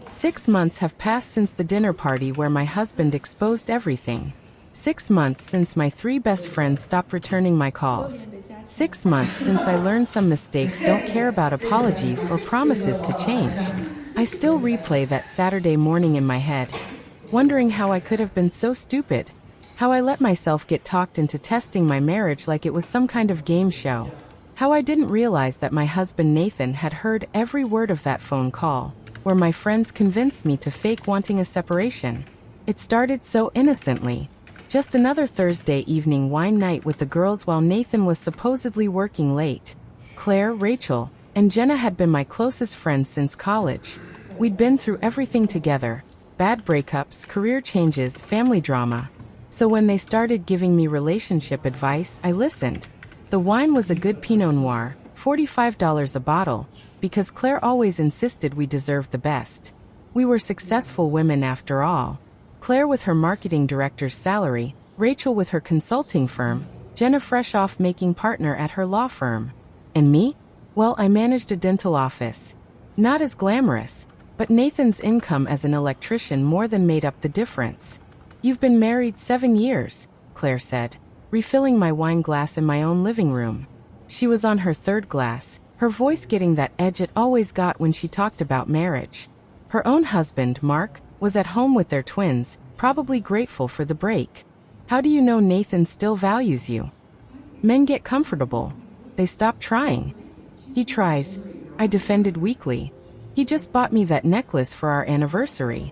6 months have passed since the dinner party where my husband exposed everything. 6 months since my 3 best friends stopped returning my calls. 6 months since I learned some mistakes don't care about apologies or promises to change. I still replay that Saturday morning in my head, wondering how I could have been so stupid. How I let myself get talked into testing my marriage like it was some kind of game show. How I didn't realize that my husband Nathan had heard every word of that phone call, where my friends convinced me to fake wanting a separation. It started so innocently. Just another Thursday evening wine night with the girls while Nathan was supposedly working late. Claire, Rachel, and Jenna had been my closest friends since college. We'd been through everything together: bad breakups, career changes, family drama. So when they started giving me relationship advice, I listened. The wine was a good Pinot Noir, $45 a bottle, because Claire always insisted we deserved the best. We were successful women after all. Claire with her marketing director's salary, Rachel with her consulting firm, Jenna fresh off making partner at her law firm. And me? Well, I managed a dental office. Not as glamorous, but Nathan's income as an electrician more than made up the difference. "You've been married 7 years," Claire said, refilling my wine glass in my own living room. She was on her 3rd glass, her voice getting that edge it always got when she talked about marriage. Her own husband, Mark, was at home with their twins, probably grateful for the break. "How do you know Nathan still values you?" "Men get comfortable. They stop trying." "He tries," I defended weakly. "He just bought me that necklace for our anniversary."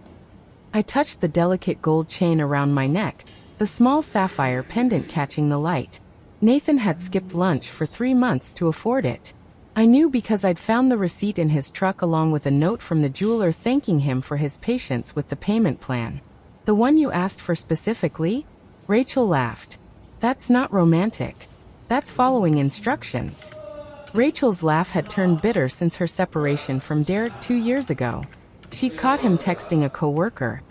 I touched the delicate gold chain around my neck, the small sapphire pendant catching the light. Nathan had skipped lunch for 3 months to afford it. I knew because I'd found the receipt in his truck along with a note from the jeweler thanking him for his patience with the payment plan. "The one you asked for specifically?" Rachel laughed. "That's not romantic. That's following instructions." Rachel's laugh had turned bitter since her separation from Derek 2 years ago. She'd caught him texting a coworker.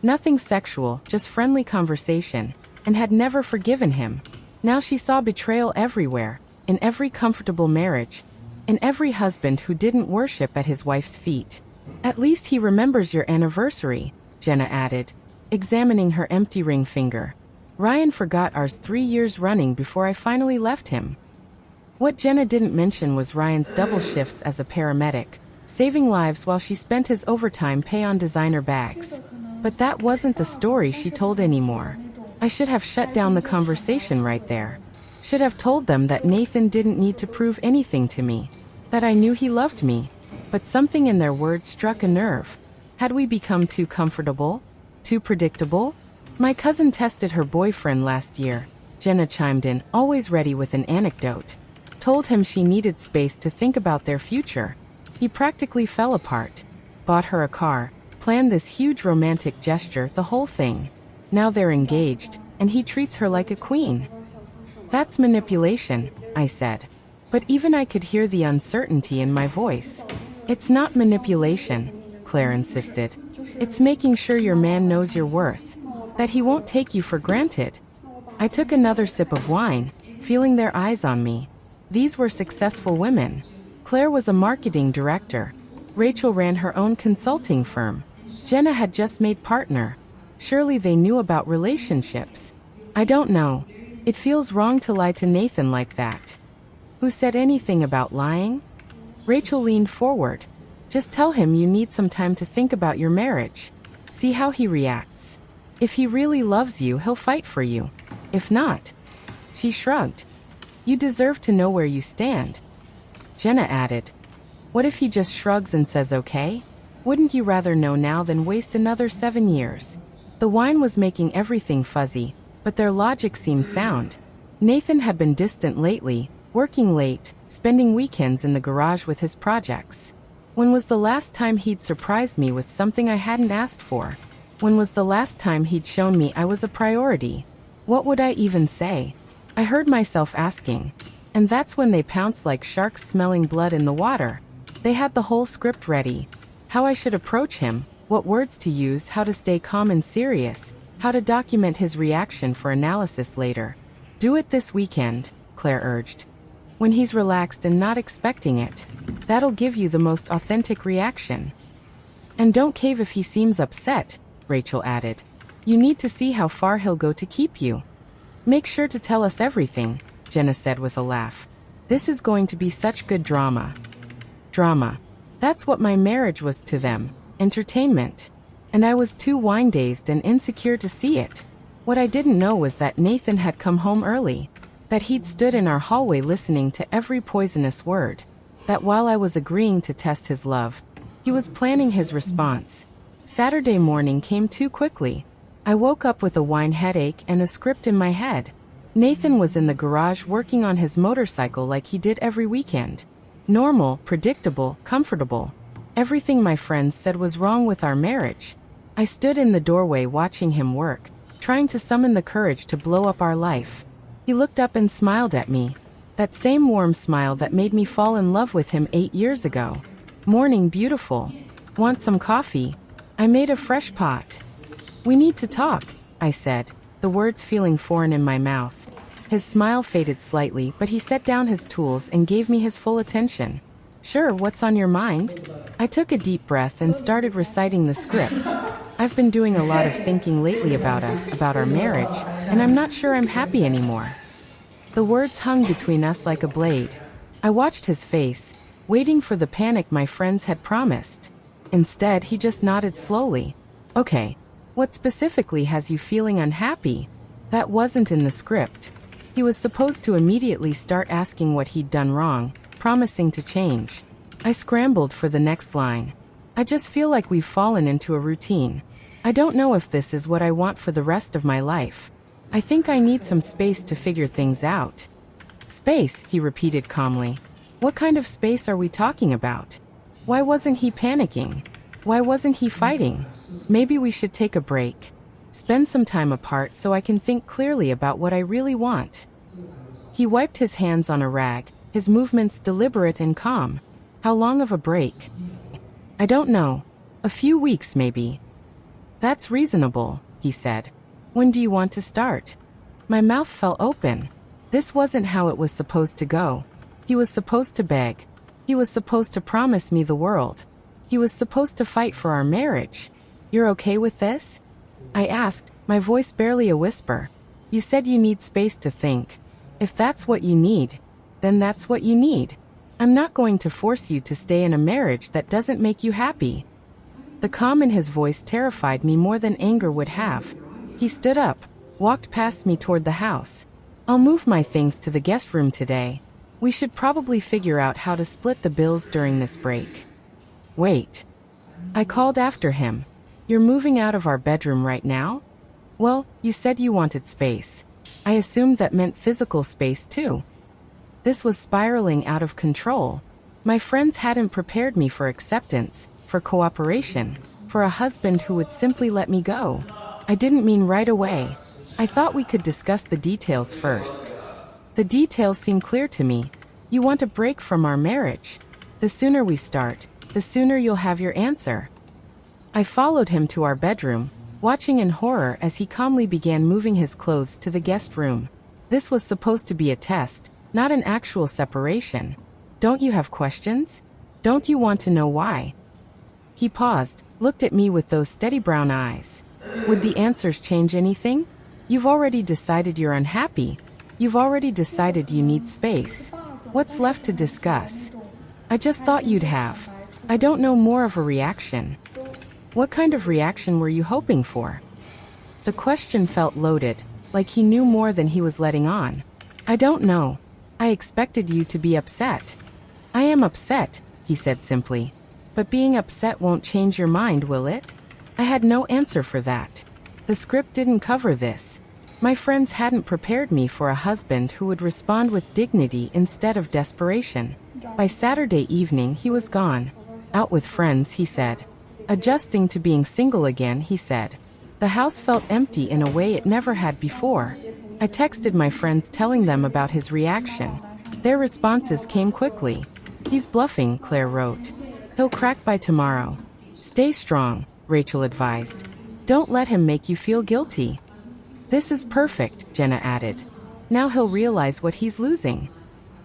Nothing sexual, just friendly conversation, and had never forgiven him. Now she saw betrayal everywhere, in every comfortable marriage, in every husband who didn't worship at his wife's feet. "At least he remembers your anniversary," Jenna added, examining her empty ring finger. "Ryan forgot ours 3 years running before I finally left him." What Jenna didn't mention was Ryan's double shifts as a paramedic, saving lives while she spent his overtime pay on designer bags. But that wasn't the story she told anymore. I should have shut down the conversation right there. Should have told them that Nathan didn't need to prove anything to me, that I knew he loved me. But something in their words struck a nerve. Had we become too comfortable? Too predictable? "My cousin tested her boyfriend last year," Jenna chimed in, always ready with an anecdote. "Told him she needed space to think about their future. He practically fell apart. Bought her a car, planned this huge romantic gesture, the whole thing. Now they're engaged, and he treats her like a queen." "That's manipulation," I said. But even I could hear the uncertainty in my voice. "It's not manipulation," Claire insisted. "It's making sure your man knows your worth, that he won't take you for granted." I took another sip of wine, feeling their eyes on me. These were successful women. Claire was a marketing director. Rachel ran her own consulting firm. Jenna had just made partner. Surely they knew about relationships. "I don't know. It feels wrong to lie to Nathan like that." "Who said anything about lying?" Rachel leaned forward. "Just tell him you need some time to think about your marriage. See how he reacts. If he really loves you, he'll fight for you. If not..." She shrugged. "You deserve to know where you stand." Jenna added, "What if he just shrugs and says okay? Wouldn't you rather know now than waste another 7 years?" The wine was making everything fuzzy, but their logic seemed sound. Nathan had been distant lately, working late, spending weekends in the garage with his projects. When was the last time he'd surprised me with something I hadn't asked for? When was the last time he'd shown me I was a priority? What would I even say? I heard myself asking. And that's when they pounced like sharks smelling blood in the water. They had the whole script ready. How I should approach him, what words to use, how to stay calm and serious, how to document his reaction for analysis later. "Do it this weekend," Claire urged. "When he's relaxed and not expecting it. That'll give you the most authentic reaction." And don't cave if he seems upset, Rachel added. You need to see how far he'll go to keep you. Make sure to tell us everything, Jenna said with a laugh. This is going to be such good drama. Drama. That's what my marriage was to them, entertainment. And I was too wine-dazed and insecure to see it. What I didn't know was that Nathan had come home early, that he'd stood in our hallway listening to every poisonous word, that while I was agreeing to test his love, he was planning his response. Saturday morning came too quickly. I woke up with a wine headache and a script in my head. Nathan was in the garage working on his motorcycle like he did every weekend. Normal, predictable, comfortable. Everything my friends said was wrong with our marriage. I stood in the doorway watching him work, trying to summon the courage to blow up our life. He looked up and smiled at me. That same warm smile that made me fall in love with him 8 years ago. Morning, beautiful. Want some coffee? I made a fresh pot. We need to talk, I said, the words feeling foreign in my mouth. His smile faded slightly, but he set down his tools and gave me his full attention. Sure, what's on your mind? I took a deep breath and started reciting the script. I've been doing a lot of thinking lately about us, about our marriage, and I'm not sure I'm happy anymore. The words hung between us like a blade. I watched his face, waiting for the panic my friends had promised. Instead, he just nodded slowly. Okay, what specifically has you feeling unhappy? That wasn't in the script. He was supposed to immediately start asking what he'd done wrong, promising to change. I scrambled for the next line. I just feel like we've fallen into a routine. I don't know if this is what I want for the rest of my life. I think I need some space to figure things out. Space, he repeated calmly. What kind of space are we talking about? Why wasn't he panicking? Why wasn't he fighting? Maybe we should take a break. Spend some time apart so I can think clearly about what I really want. He wiped his hands on a rag, his movements deliberate and calm. How long of a break? I don't know. A few weeks, maybe. That's reasonable, he said. When do you want to start? My mouth fell open. This wasn't how it was supposed to go. He was supposed to beg. He was supposed to promise me the world. He was supposed to fight for our marriage. You're okay with this? I asked, my voice barely a whisper. You said you need space to think. If that's what you need, then that's what you need. I'm not going to force you to stay in a marriage that doesn't make you happy. The calm in his voice terrified me more than anger would have. He stood up, walked past me toward the house. I'll move my things to the guest room today. We should probably figure out how to split the bills during this break. Wait. I called after him. You're moving out of our bedroom right now? Well, you said you wanted space. I assumed that meant physical space too. This was spiraling out of control. My friends hadn't prepared me for acceptance, for cooperation, for a husband who would simply let me go. I didn't mean right away. I thought we could discuss the details first. The details seem clear to me. You want a break from our marriage. The sooner we start, the sooner you'll have your answer. I followed him to our bedroom, watching in horror as he calmly began moving his clothes to the guest room. This was supposed to be a test, not an actual separation. Don't you have questions? Don't you want to know why? He paused, looked at me with those steady brown eyes. Would the answers change anything? You've already decided you're unhappy. You've already decided you need space. What's left to discuss? I just thought you'd have. I don't know, more of a reaction. What kind of reaction were you hoping for? The question felt loaded, like he knew more than he was letting on. I don't know. I expected you to be upset. I am upset, he said simply. But being upset won't change your mind, will it? I had no answer for that. The script didn't cover this. My friends hadn't prepared me for a husband who would respond with dignity instead of desperation. By Saturday evening, he was gone. Out with friends, he said. Adjusting to being single again, he said. The house felt empty in a way it never had before. I texted my friends telling them about his reaction. Their responses came quickly. He's bluffing, Claire wrote. He'll crack by tomorrow. Stay strong, Rachel advised. Don't let him make you feel guilty. This is perfect, Jenna added. Now he'll realize what he's losing.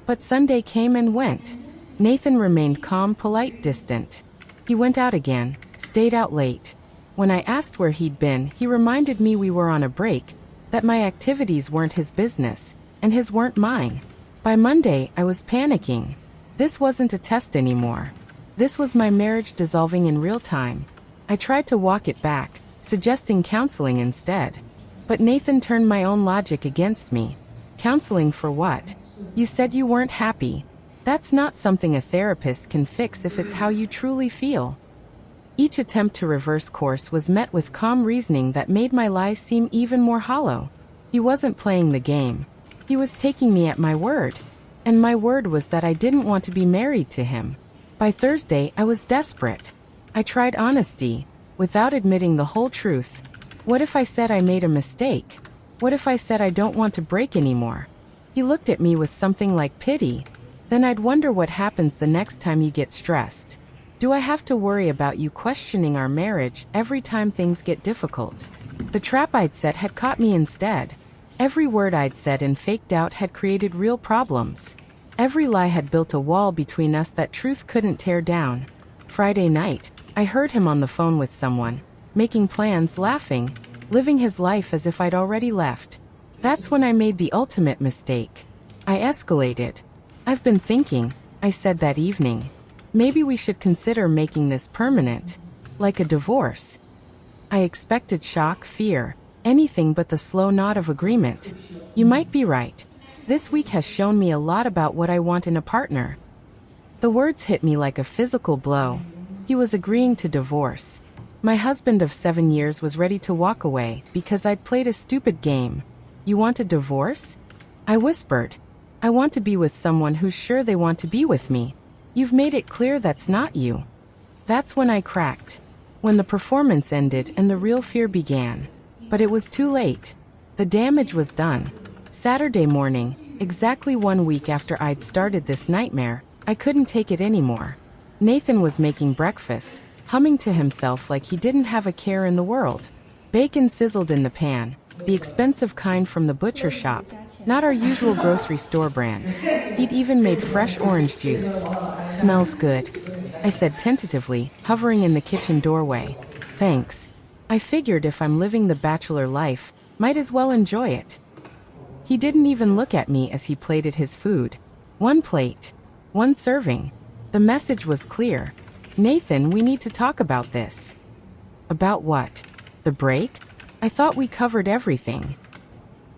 But Sunday came and went. Nathan remained calm, polite, distant. He went out again, Stayed out late. When I asked where he'd been, he reminded me we were on a break, that my activities weren't his business, and his weren't mine. By Monday, I was panicking. This wasn't a test anymore. This was my marriage dissolving in real time. I tried to walk it back, suggesting counseling instead. But Nathan turned my own logic against me. Counseling for what? You said you weren't happy. That's not something a therapist can fix if it's how you truly feel. Each attempt to reverse course was met with calm reasoning that made my lies seem even more hollow. He wasn't playing the game. He was taking me at my word. And my word was that I didn't want to be married to him. By Thursday, I was desperate. I tried honesty, without admitting the whole truth. What if I said I made a mistake? What if I said I don't want to break anymore? He looked at me with something like pity. Then I'd wonder what happens the next time you get stressed. Do I have to worry about you questioning our marriage every time things get difficult? The trap I'd set had caught me instead. Every word I'd said and faked out had created real problems. Every lie had built a wall between us that truth couldn't tear down. Friday night, I heard him on the phone with someone, making plans, laughing, living his life as if I'd already left. That's when I made the ultimate mistake. I escalated. I've been thinking, I said that evening. Maybe we should consider making this permanent, like a divorce. I expected shock, fear, anything but the slow nod of agreement. You might be right. This week has shown me a lot about what I want in a partner. The words hit me like a physical blow. He was agreeing to divorce. My husband of 7 years was ready to walk away because I'd played a stupid game. You want a divorce? I whispered. I want to be with someone who's sure they want to be with me. You've made it clear that's not you. That's when I cracked. When the performance ended and the real fear began. But it was too late. The damage was done. Saturday morning, exactly 1 week after I'd started this nightmare, I couldn't take it anymore. Nathan was making breakfast, humming to himself like he didn't have a care in the world. Bacon sizzled in the pan, the expensive kind from the butcher shop, not our usual grocery store brand. He'd even made fresh orange juice. Smells good, I said tentatively, hovering in the kitchen doorway. Thanks. I figured if I'm living the bachelor life, might as well enjoy it. He didn't even look at me as he plated his food. 1 plate. 1 serving. The message was clear. Nathan, we need to talk about this. About what? The break? I thought we covered everything.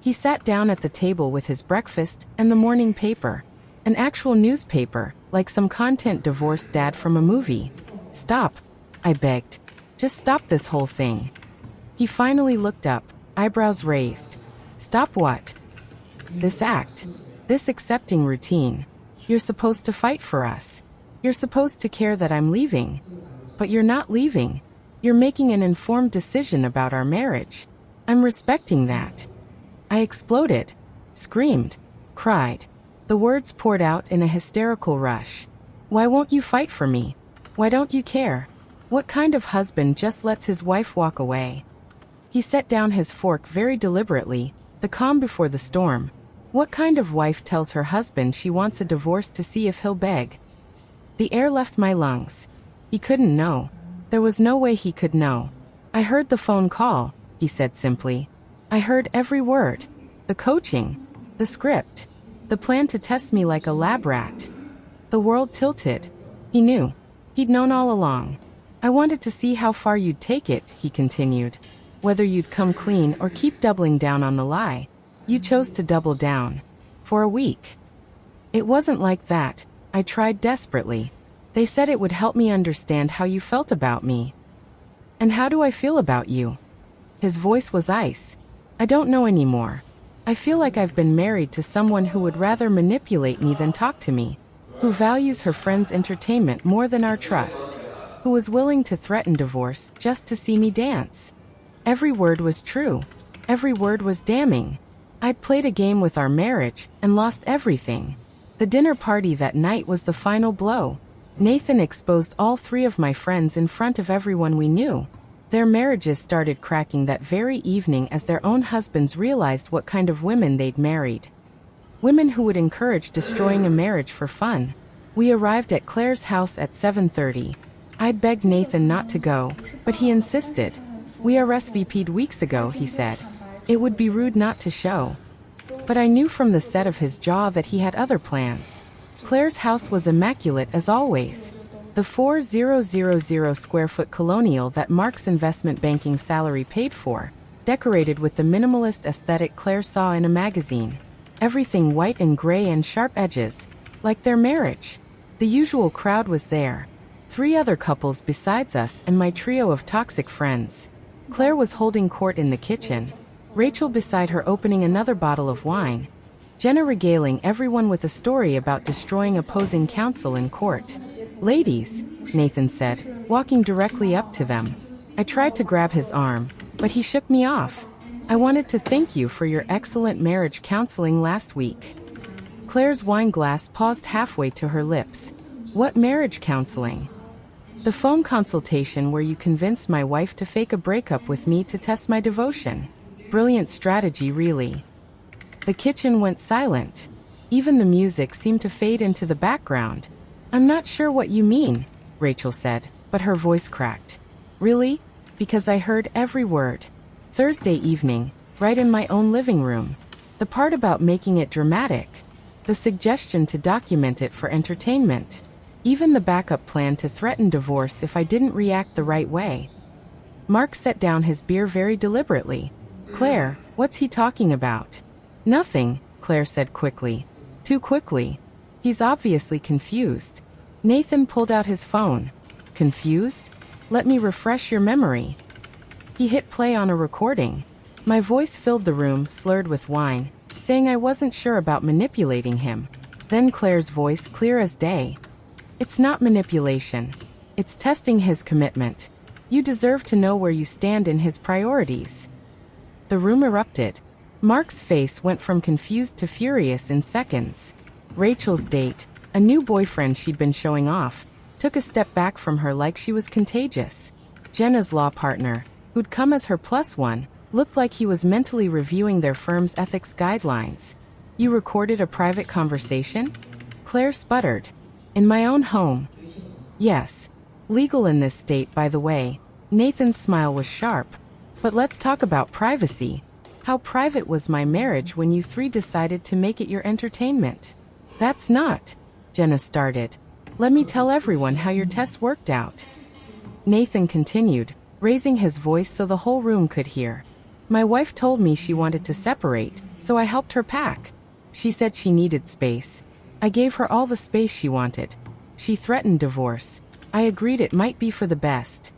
He sat down at the table with his breakfast and the morning paper. An actual newspaper, like some content divorced dad from a movie. Stop, I begged. Just stop this whole thing. He finally looked up, eyebrows raised. Stop what? This act. This accepting routine. You're supposed to fight for us. You're supposed to care that I'm leaving. But you're not leaving. You're making an informed decision about our marriage. I'm respecting that. I exploded, screamed, cried. The words poured out in a hysterical rush. Why won't you fight for me? Why don't you care? What kind of husband just lets his wife walk away? He set down his fork very deliberately, the calm before the storm. What kind of wife tells her husband she wants a divorce to see if he'll beg? The air left my lungs. He couldn't know. There was no way he could know. I heard the phone call, he said simply. I heard every word. The coaching. The script. The plan to test me like a lab rat. The world tilted. He knew. He'd known all along. I wanted to see how far you'd take it, he continued. Whether you'd come clean or keep doubling down on the lie. You chose to double down. For a week. It wasn't like that. I tried desperately. They said it would help me understand how you felt about me. And how do I feel about you? His voice was ice. I don't know anymore. I feel like I've been married to someone who would rather manipulate me than talk to me, who values her friend's entertainment more than our trust, who was willing to threaten divorce just to see me dance. Every word was true. Every word was damning. I'd played a game with our marriage and lost everything. The dinner party that night was the final blow. Nathan exposed all 3 of my friends in front of everyone we knew. Their marriages started cracking that very evening as their own husbands realized what kind of women they'd married. Women who would encourage destroying a marriage for fun. We arrived at Claire's house at 7:30. I'd begged Nathan not to go, but he insisted. We RSVP'd weeks ago, he said. It would be rude not to show. But I knew from the set of his jaw that he had other plans. Claire's house was immaculate as always. The 4,000 square foot colonial that Mark's investment banking salary paid for, decorated with the minimalist aesthetic Claire saw in a magazine. Everything white and gray and sharp edges, like their marriage. The usual crowd was there. 3 other couples besides us and my trio of toxic friends. Claire was holding court in the kitchen, Rachel beside her opening another bottle of wine, Jenna regaling everyone with a story about destroying opposing counsel in court. "Ladies," Nathan said, walking directly up to them. I tried to grab his arm, but he shook me off. "I wanted to thank you for your excellent marriage counseling last week." Claire's wine glass paused halfway to her lips. "What marriage counseling?" "The phone consultation where you convinced my wife to fake a breakup with me to test my devotion. Brilliant strategy, really." The kitchen went silent. Even the music seemed to fade into the background. "I'm not sure what you mean," Rachel said, but her voice cracked. "Really? Because I heard every word. Thursday evening, right in my own living room. The part about making it dramatic. The suggestion to document it for entertainment. Even the backup plan to threaten divorce if I didn't react the right way." Mark set down his beer very deliberately. "Claire, what's he talking about?" "Nothing," Claire said quickly. Too quickly. "He's obviously confused." Nathan pulled out his phone. "Confused? Let me refresh your memory." He hit play on a recording. My voice filled the room, slurred with wine, saying I wasn't sure about manipulating him. Then Claire's voice, clear as day. "It's not manipulation. It's testing his commitment. You deserve to know where you stand in his priorities." The room erupted. Mark's face went from confused to furious in seconds. Rachel's date, a new boyfriend she'd been showing off, took a step back from her like she was contagious. Jenna's law partner, who'd come as her plus one, looked like he was mentally reviewing their firm's ethics guidelines. "You recorded a private conversation?" Claire sputtered. "In my own home." "Yes. Legal in this state, by the way." Nathan's smile was sharp. "But let's talk about privacy. How private was my marriage when you 3 decided to make it your entertainment?" "That's not," Jenna started. "Let me tell everyone how your test worked out." Nathan continued, raising his voice so the whole room could hear. "My wife told me she wanted to separate, so I helped her pack. She said she needed space. I gave her all the space she wanted. She threatened divorce. I agreed it might be for the best."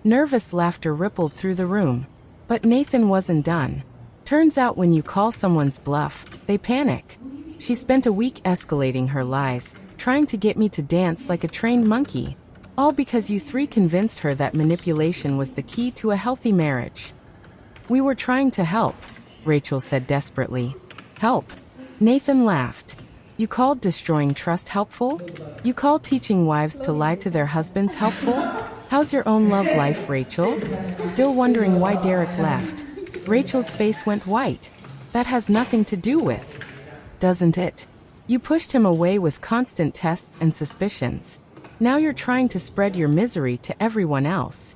Nervous laughter rippled through the room. But Nathan wasn't done. "Turns out when you call someone's bluff, they panic. She spent a week escalating her lies, trying to get me to dance like a trained monkey. All because you 3 convinced her that manipulation was the key to a healthy marriage." "We were trying to help," Rachel said desperately. "Help?" Nathan laughed. "You called destroying trust helpful? You call teaching wives to lie to their husbands helpful? How's your own love life, Rachel? Still wondering why Derek left?" Rachel's face went white. "That has nothing to do with." "Doesn't it? You pushed him away with constant tests and suspicions. Now you're trying to spread your misery to everyone else."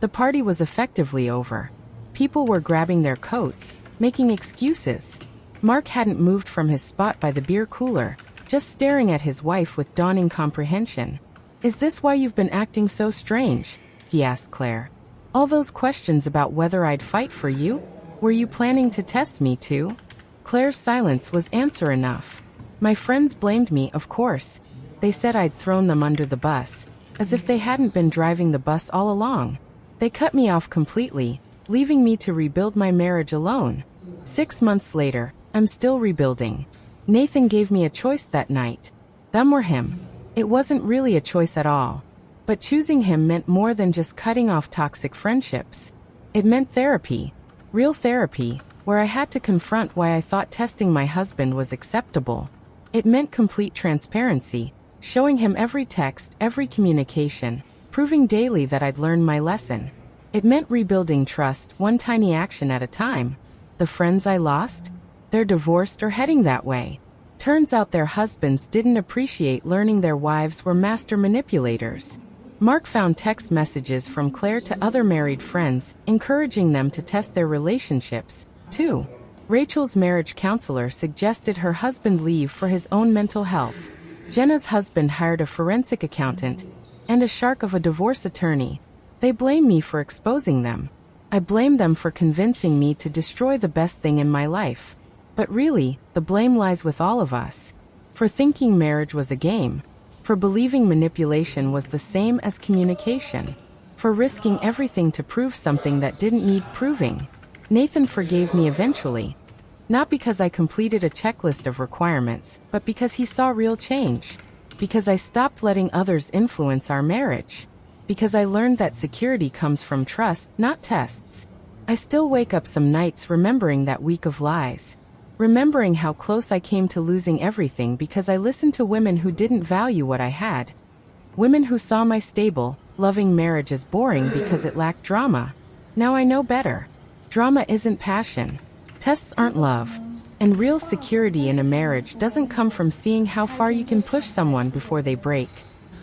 The party was effectively over. People were grabbing their coats, making excuses. Mark hadn't moved from his spot by the beer cooler, just staring at his wife with dawning comprehension. "Is this why you've been acting so strange?" he asked Claire. "All those questions about whether I'd fight for you? Were you planning to test me too?" Claire's silence was answer enough. "My friends blamed me, of course. They said I'd thrown them under the bus, as if they hadn't been driving the bus all along. They cut me off completely, leaving me to rebuild my marriage alone. 6 months later, I'm still rebuilding. Nathan gave me a choice that night. Them or him. It wasn't really a choice at all. But choosing him meant more than just cutting off toxic friendships. It meant therapy. Real therapy, where I had to confront why I thought testing my husband was acceptable. It meant complete transparency, showing him every text, every communication, proving daily that I'd learned my lesson. It meant rebuilding trust, one tiny action at a time. The friends I lost? They're divorced or heading that way. Turns out their husbands didn't appreciate learning their wives were master manipulators. Mark found text messages from Claire to other married friends, encouraging them to test their relationships. 2. Rachel's marriage counselor suggested her husband leave for his own mental health. Jenna's husband hired a forensic accountant and a shark of a divorce attorney. They blame me for exposing them. I blame them for convincing me to destroy the best thing in my life. But really, the blame lies with all of us. For thinking marriage was a game. For believing manipulation was the same as communication. For risking everything to prove something that didn't need proving. Nathan forgave me eventually. Not because I completed a checklist of requirements, but because he saw real change. Because I stopped letting others influence our marriage. Because I learned that security comes from trust, not tests. I still wake up some nights remembering that week of lies. Remembering how close I came to losing everything because I listened to women who didn't value what I had. Women who saw my stable, loving marriage as boring because it lacked drama. Now I know better. Drama isn't passion. Tests aren't love. And real security in a marriage doesn't come from seeing how far you can push someone before they break.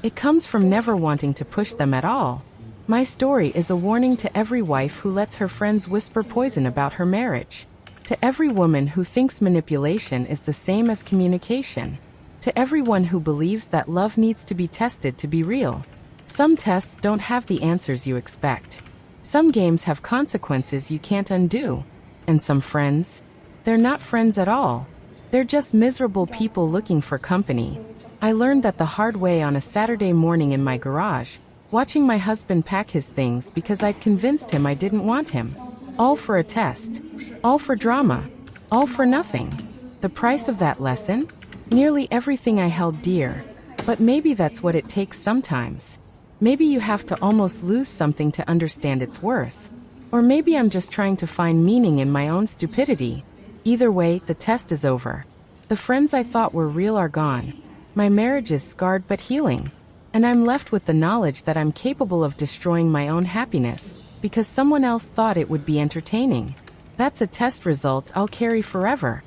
It comes from never wanting to push them at all. My story is a warning to every wife who lets her friends whisper poison about her marriage. To every woman who thinks manipulation is the same as communication. To everyone who believes that love needs to be tested to be real. Some tests don't have the answers you expect. Some games have consequences you can't undo. And some friends? They're not friends at all. They're just miserable people looking for company. I learned that the hard way on a Saturday morning in my garage, watching my husband pack his things because I'd convinced him I didn't want him. All for a test. All for drama. All for nothing. The price of that lesson? Nearly everything I held dear. But maybe that's what it takes sometimes. Maybe you have to almost lose something to understand its worth. Or maybe I'm just trying to find meaning in my own stupidity. Either way, the test is over. The friends I thought were real are gone. My marriage is scarred but healing. And I'm left with the knowledge that I'm capable of destroying my own happiness because someone else thought it would be entertaining. That's a test result I'll carry forever.